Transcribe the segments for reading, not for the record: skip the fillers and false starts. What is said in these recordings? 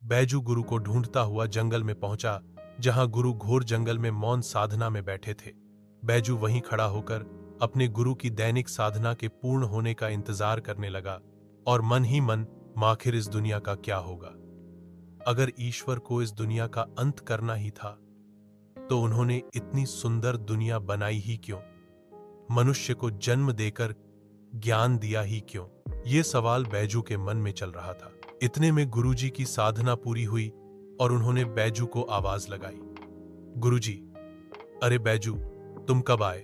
बैजू गुरु को ढूंढता हुआ जंगल में पहुंचा, जहां गुरु घोर जंगल में मौन साधना में बैठे थे। बैजू वहीं खड़ा होकर अपने गुरु की दैनिक साधना के पूर्ण होने का इंतजार करने लगा और मन ही मन, आखिर इस दुनिया का क्या होगा? अगर ईश्वर को इस दुनिया का अंत करना ही था, तो उन्होंने इतनी सुंदर दुनिया बनाई ही क्यों? मनुष्य को जन्म देकर ज्ञान दिया ही क्यों? ये सवाल बैजू के मन में चल रहा था। इतने में गुरुजी की साधना पूरी हुई और उन्होंने बैजू को आवाज लगाई, गुरुजी, अरे बैजू, तुम कब आए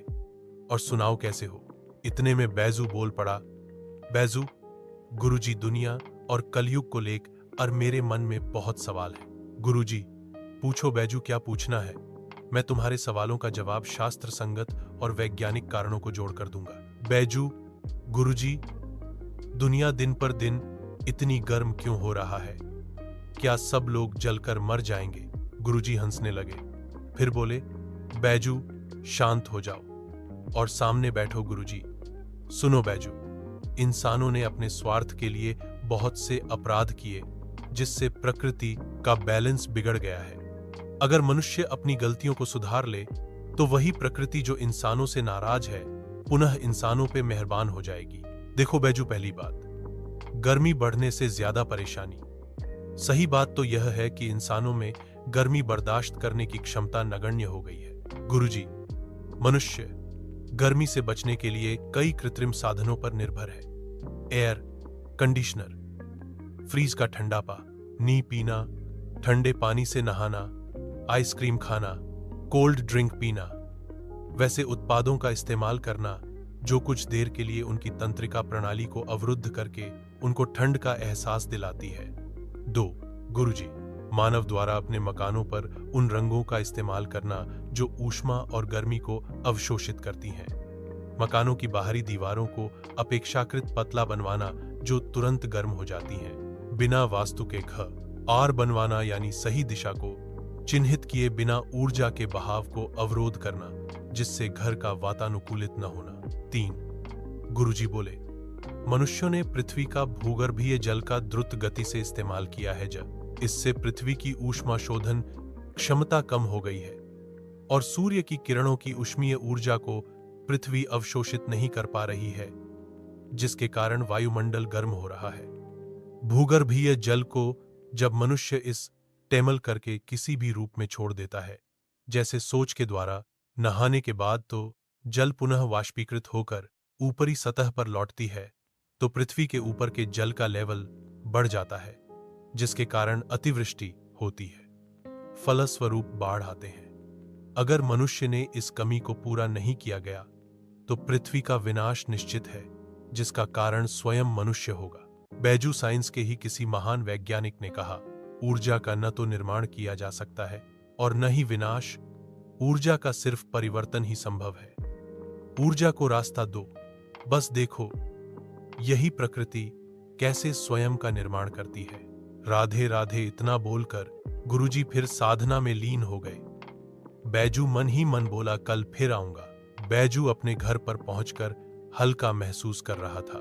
और सुनाओ कैसे हो? इतने में बैजू बोल पड़ा, बैजू, गुरुजी, दुनिया और कलयुग को लेकर मेरे मन में बहुत सवाल है। गुरुजी, पूछो बैजू, क्या पूछना है? मैं तुम्हारे सवालों का जवाब शास्त्र संगत और वैज्ञानिक कारणों को जोड़कर दूंगा। बैजू, गुरुजी, दुनिया दिन पर दिन इतनी गर्म क्यों हो रहा है? क्या सब लोग जलकर मर जाएंगे? गुरुजी हंसने लगे, फिर बोले, बैजू, शांत हो जाओ और सामने बैठो। गुरुजी, सुनो बैजू, इंसानों ने अपने स्वार्थ के लिए बहुत से अपराध किए, जिससे प्रकृति का बैलेंस बिगड़ गया है। अगर मनुष्य अपनी गलतियों को सुधार ले, तो वही प्रकृति जो इंसानों से नाराज है, पुनः इंसानों पे मेहरबान हो जाएगी। देखो बैजू, पहली बात, गर्मी बढ़ने से ज्यादा परेशानी। सही बात तो यह है कि इंसानों में गर्मी बर्दाश्त करने की क्षमता नगण्य हो गई है। गुरुजी, मनुष्य गर्मी से बचने के लिए कई कृत्रिम साधनों पर निर्भर है। एयर कंडीशनर, फ्रीज का ठंडा पानी पीना, ठंडे पानी से नहाना, आइसक्रीम खाना, कोल्ड ड्रिंक पीना, वैसे उत्पादों का इस्तेमाल करना जो कुछ देर के लिए उनकी तंत्रिका प्रणाली को अवरुद्ध करके उनको ठंड का एहसास दिलाती है। 2. गुरुजी, मानव द्वारा अपने मकानों पर उन रंगों का इस्तेमाल करना जो ऊष्मा और गर्मी को अवशोषित करती हैं। मकानों की बाहरी दीवारों को अपेक्षाकृत पतला बनवाना जो तुरंत गर्म हो जाती हैं। बिना वास्तु के घर बनवाना, यानी सही दिशा को चिन्हित किए बिना ऊर्जा के बहाव को अवरोध करना, जिससे घर का वातानुकूलित न होना। 3. गुरुजी बोले, मनुष्यों ने पृथ्वी का भूगर्भीय जल का द्रुत गति से इस्तेमाल किया है। जब इससे पृथ्वी की ऊष्मा शोधन क्षमता कम हो गई है और सूर्य की किरणों की ऊष्मीय ऊर्जा को पृथ्वी अवशोषित नहीं कर पा रही है, जिसके कारण वायुमंडल गर्म हो रहा है। भूगर्भीय जल को जब मनुष्य इस टेमल करके किसी भी रूप में छोड़ देता है, जैसे सोच के द्वारा नहाने के बाद, तो जल पुनः वाष्पीकृत होकर ऊपरी सतह पर लौटती है, तो पृथ्वी के ऊपर के जल का लेवल बढ़ जाता है, जिसके कारण अतिवृष्टि होती है, फलस्वरूप बाढ़ आते हैं। अगर मनुष्य ने इस कमी को पूरा नहीं किया गया, तो पृथ्वी का विनाश निश्चित है, जिसका कारण स्वयं मनुष्य होगा। बैजू साइंस के ही किसी महान वैज्ञानिक ने कहा, ऊर्जा का न तो निर्माण किया जा सकता है और न ही विनाश, ऊर्जा का सिर्फ परिवर्तन ही संभव है। ऊर्जा को रास्ता दो, बस देखो यही प्रकृति कैसे स्वयं का निर्माण करती है। राधे राधे इतना बोलकर गुरुजी फिर साधना में लीन हो गए। बैजू मन ही मन बोला, कल फिर आऊंगा। बैजू अपने घर पर पहुंचकर हल्का महसूस कर रहा था।